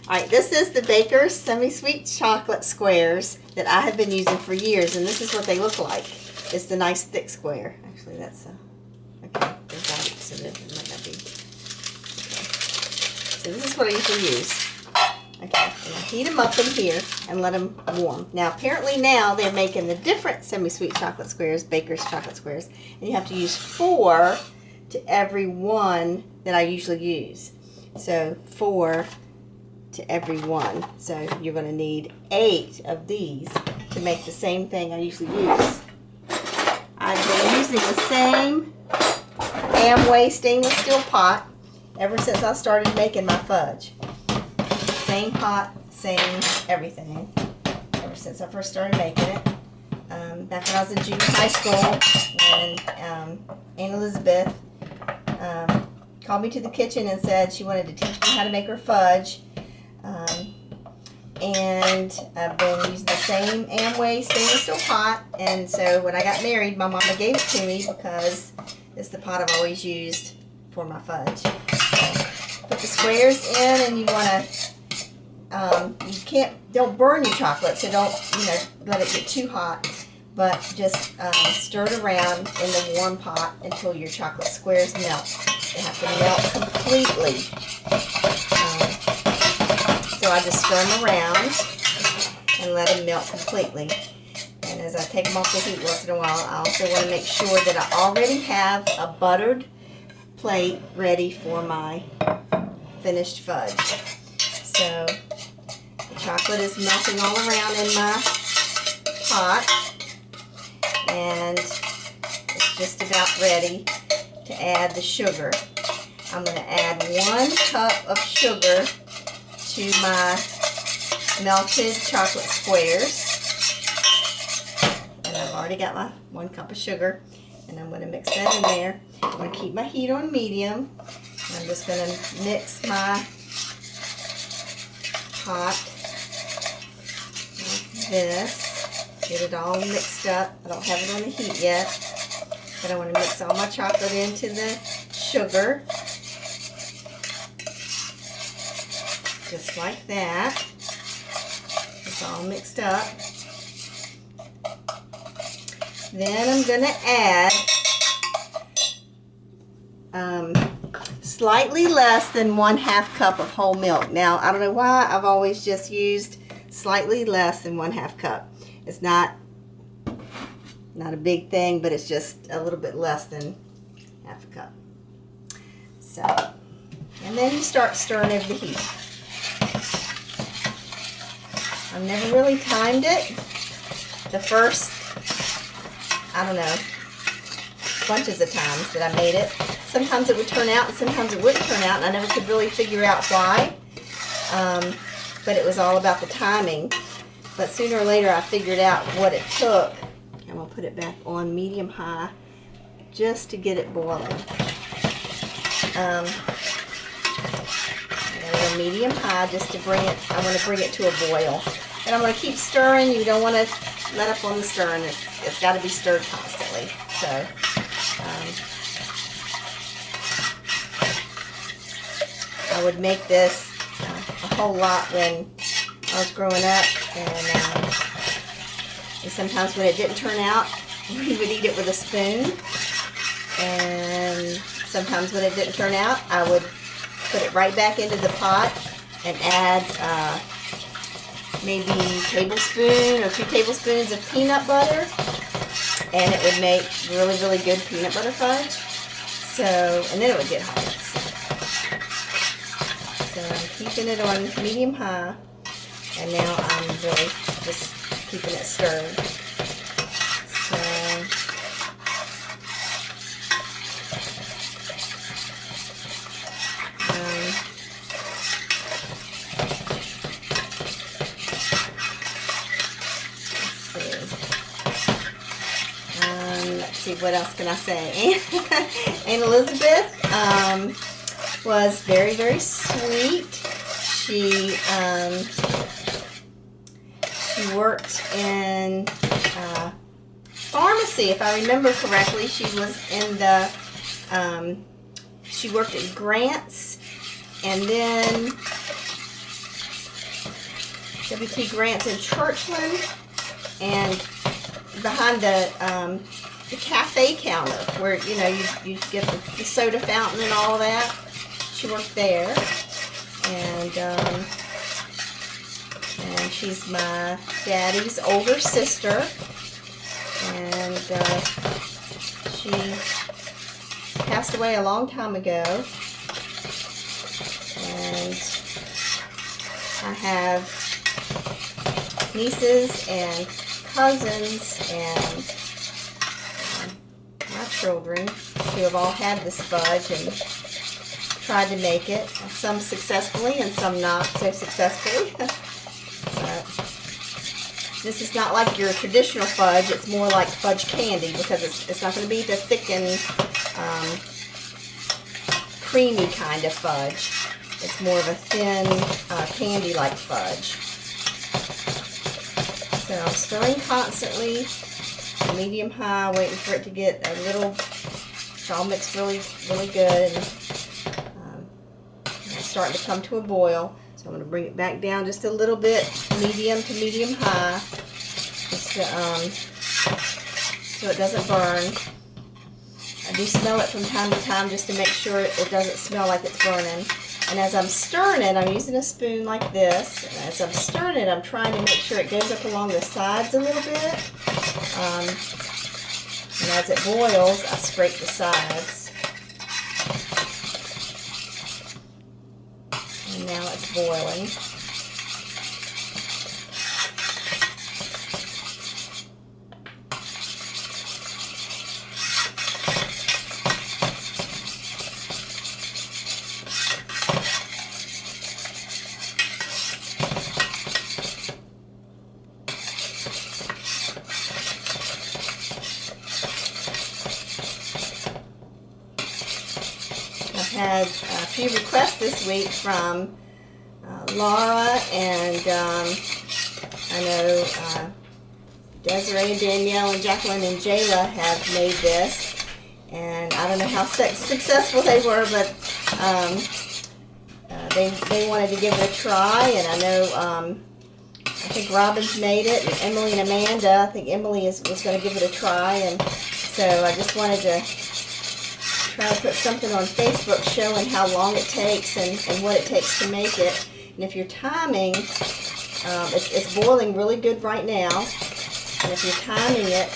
Alright, this is the Baker's Semi-Sweet Chocolate Squares that I have been using for years, and this is what they look like. It's the nice thick square. Actually, that's okay, they've got it, so that might not be. Okay. So this is what I usually use. Okay, and I heat them up in here and let them warm. Now, apparently now they're making the different semi-sweet chocolate squares, Baker's chocolate squares, and you have to use 4 to every one that I usually use. So 4 to every one. So you're going to need 8 of these to make the same thing I usually use. I've been using the same Amway stainless steel pot ever since I started making my fudge. Same pot, same everything, ever since I first started making it. Back when I was in junior high school, and Aunt Elizabeth called me to the kitchen and said she wanted to teach me how to make her fudge. And I've been using the same Amway stainless steel pot, and so when I got married, my mama gave it to me because it's the pot I've always used for my fudge. So put the squares in, and you want to don't burn your chocolate, so don't, let it get too hot, but just stir it around in the warm pot until your chocolate squares melt. They have to melt completely. So I just stir them around and let them melt completely. And as I take them off the heat once in a while, I also want to make sure that I already have a buttered plate ready for my finished fudge. So the chocolate is melting all around in my pot, and it's just about ready to add the sugar. I'm going to add 1 cup of sugar to my melted chocolate squares. And I've already got my 1 cup of sugar, and I'm going to mix that in there. I'm going to keep my heat on medium. I'm just going to mix my pot like this. Get it all mixed up. I don't have it on the heat yet, but I want to mix all my chocolate into the sugar. Just like that. It's all mixed up. Then I'm going to add slightly less than 1/2 cup of whole milk. Now, I don't know why I've always just used slightly less than 1/2 cup. It's not a big thing, but it's just a little bit less than 1/2 cup. So, and then you start stirring over the heat. I've never really timed it. The first, I don't know, bunches of times that I made it. Sometimes it would turn out and sometimes it wouldn't turn out, and I never could really figure out why. But it was all about the timing. But sooner or later I figured out what it took. I'm going to put it back on medium-high just to get it boiling. I'm going to go medium-high just to bring it, I want to bring it to a boil. And I'm going to keep stirring. You don't want to let up on the stirring. It's got to be stirred constantly. So, I would make this a whole lot when I was growing up, and sometimes when it didn't turn out, we would eat it with a spoon, and sometimes when it didn't turn out, I would put it right back into the pot and add maybe a tablespoon or 2 tablespoons of peanut butter, and it would make really, really good peanut butter fudge. So, and then it would get hot. So I'm keeping it on medium-high, and now I'm really just keeping it stirred. So, let's see, what else can I say? Aunt Elizabeth was very, very sweet. She worked in pharmacy, if I remember correctly. She was in the she worked at Grant's, and then W.T. Grant's in Churchland, and behind the cafe counter where, you know, you get the soda fountain and all of that. She worked there, and she's my daddy's older sister, and she passed away a long time ago, and I have nieces and cousins and my children who have all had this fudge and tried to make it, some successfully and some not so successfully. But this is not like your traditional fudge. It's more like fudge candy because it's not going to be the thick and creamy kind of fudge. It's more of a thin candy-like fudge. So I'm stirring constantly, medium high, waiting for it to get a little, it's all mixed really, really good. And it's starting to come to a boil. So I'm going to bring it back down just a little bit, medium to medium high, just to, so it doesn't burn. I do smell it from time to time just to make sure it doesn't smell like it's burning. And as I'm stirring it, I'm using a spoon like this. And as I'm stirring it, I'm trying to make sure it goes up along the sides a little bit. And as it boils, I scrape the sides. And now it's boiling. Had a few requests this week from Laura, and I know Desiree and Danielle and Jacqueline and Jayla have made this, and I don't know how successful they were, but they wanted to give it a try, and I know I think Robin's made it, and Emily and Amanda, I think Emily was going to give it a try, and so I just wanted to try to put something on Facebook showing how long it takes and what it takes to make it. And if you're timing, it's boiling really good right now. And if you're timing it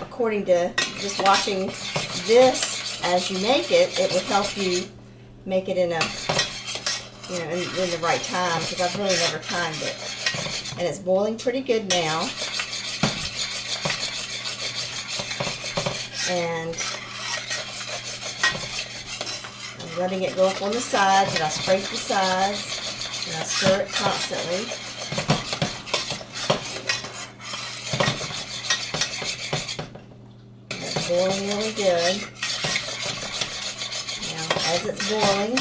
according to just watching this as you make it, it will help you make it in a, you know, in the right time, because I've really never timed it. And it's boiling pretty good now. And I'm letting it go up on the sides, and I scrape the sides, and I stir it constantly. And it's boiling really good. Now, as it's boiling,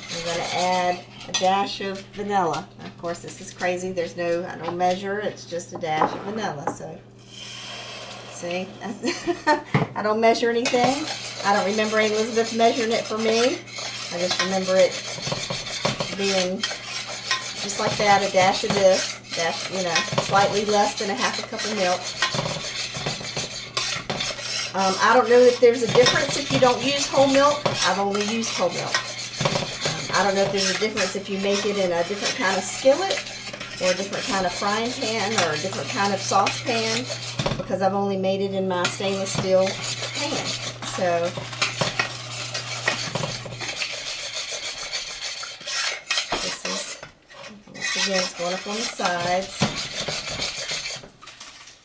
I'm going to add a dash of vanilla. Of course, this is crazy. There's no, I don't measure. It's just a dash of vanilla. So, see, I don't measure anything. I don't remember Elizabeth measuring it for me. I just remember it being just like that, a dash of this, dash, you know, slightly less than a half a cup of milk. I don't know if there's a difference if you don't use whole milk. I've only used whole milk. I don't know if there's a difference if you make it in a different kind of skillet, or a different kind of frying pan, or a different kind of saucepan, because I've only made it in my stainless steel pan. So, this is, once again, it's going up on the sides.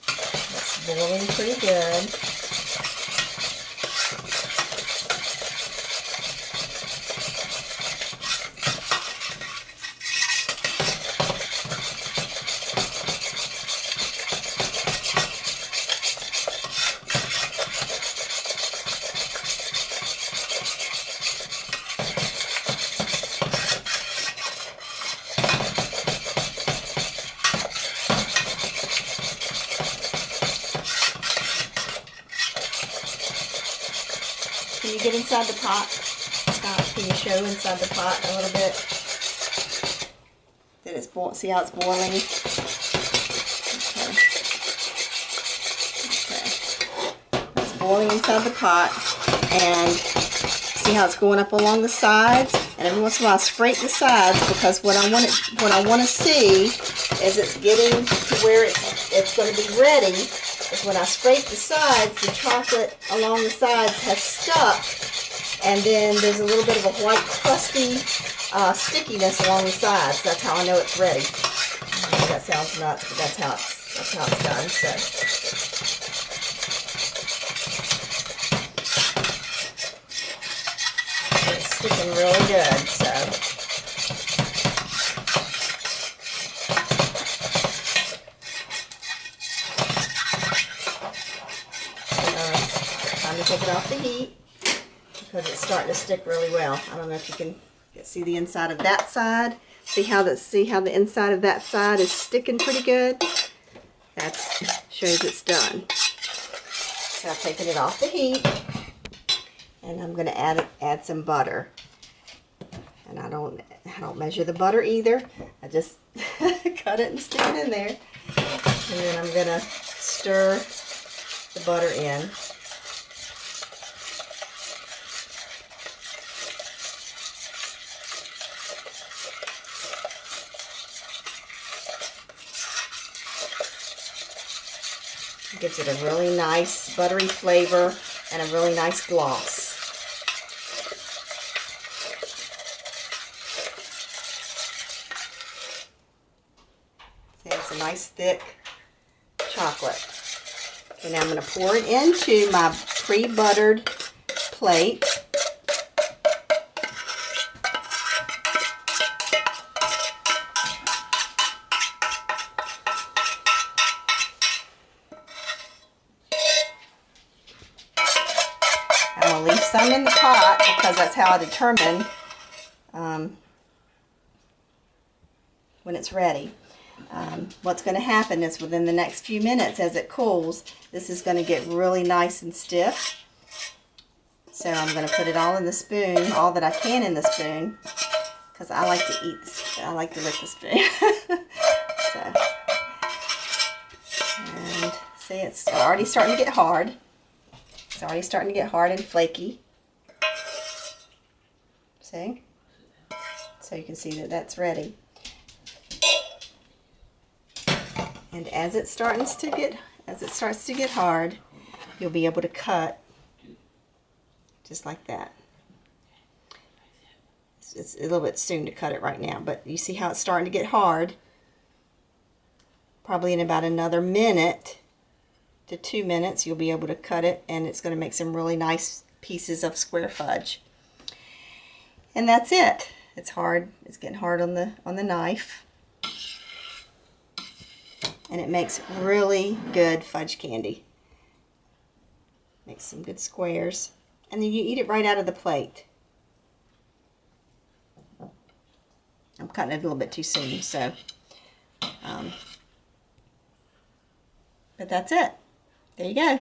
It's boiling pretty good. Can you get inside the pot? Can you show inside the pot a little bit? that it's see how it's boiling? Okay. It's boiling inside the pot, and see how it's going up along the sides? And every once in a while I scrape the sides, because what I want to see is it's getting to where it's going to be ready. Is when I scrape the sides, the chocolate along the sides has stuck, and then there's a little bit of a white crusty stickiness along the sides. That's how I know it's ready. That sounds nuts, but that's how it's done. So it's sticking really good. So time to take it off the heat, because it's starting to stick really well. I don't know if you can see the inside of that side. See how the inside of that side is sticking pretty good? That shows it's done. So I've taken it off the heat, and I'm going to add some butter. And I don't measure the butter either. I just cut it and stick it in there. And then I'm going to stir the butter in. It gives it a really nice buttery flavor and a really nice gloss. See, it's a nice thick chocolate. Okay, now I'm going to pour it into my pre-buttered plate. I'm going to leave some in the pot, because that's how I determine when it's ready. What's going to happen is within the next few minutes, as it cools, this is going to get really nice and stiff. So I'm going to put it all in the spoon, all that I can in the spoon, because I like to eat this. I like to lick the spoon. So, and see, it's already starting to get hard. It's already starting to get hard and flaky. See? So you can see that that's ready. And as it starts to get hard, you'll be able to cut just like that. It's a little bit soon to cut it right now, but you see how it's starting to get hard. Probably in about another minute to 2 minutes, you'll be able to cut it, and it's going to make some really nice pieces of square fudge. And that's it. It's hard. It's getting hard on the knife. And it makes really good fudge candy. Makes some good squares. And then you eat it right out of the plate. I'm cutting it a little bit too soon, so. But that's it. There you go.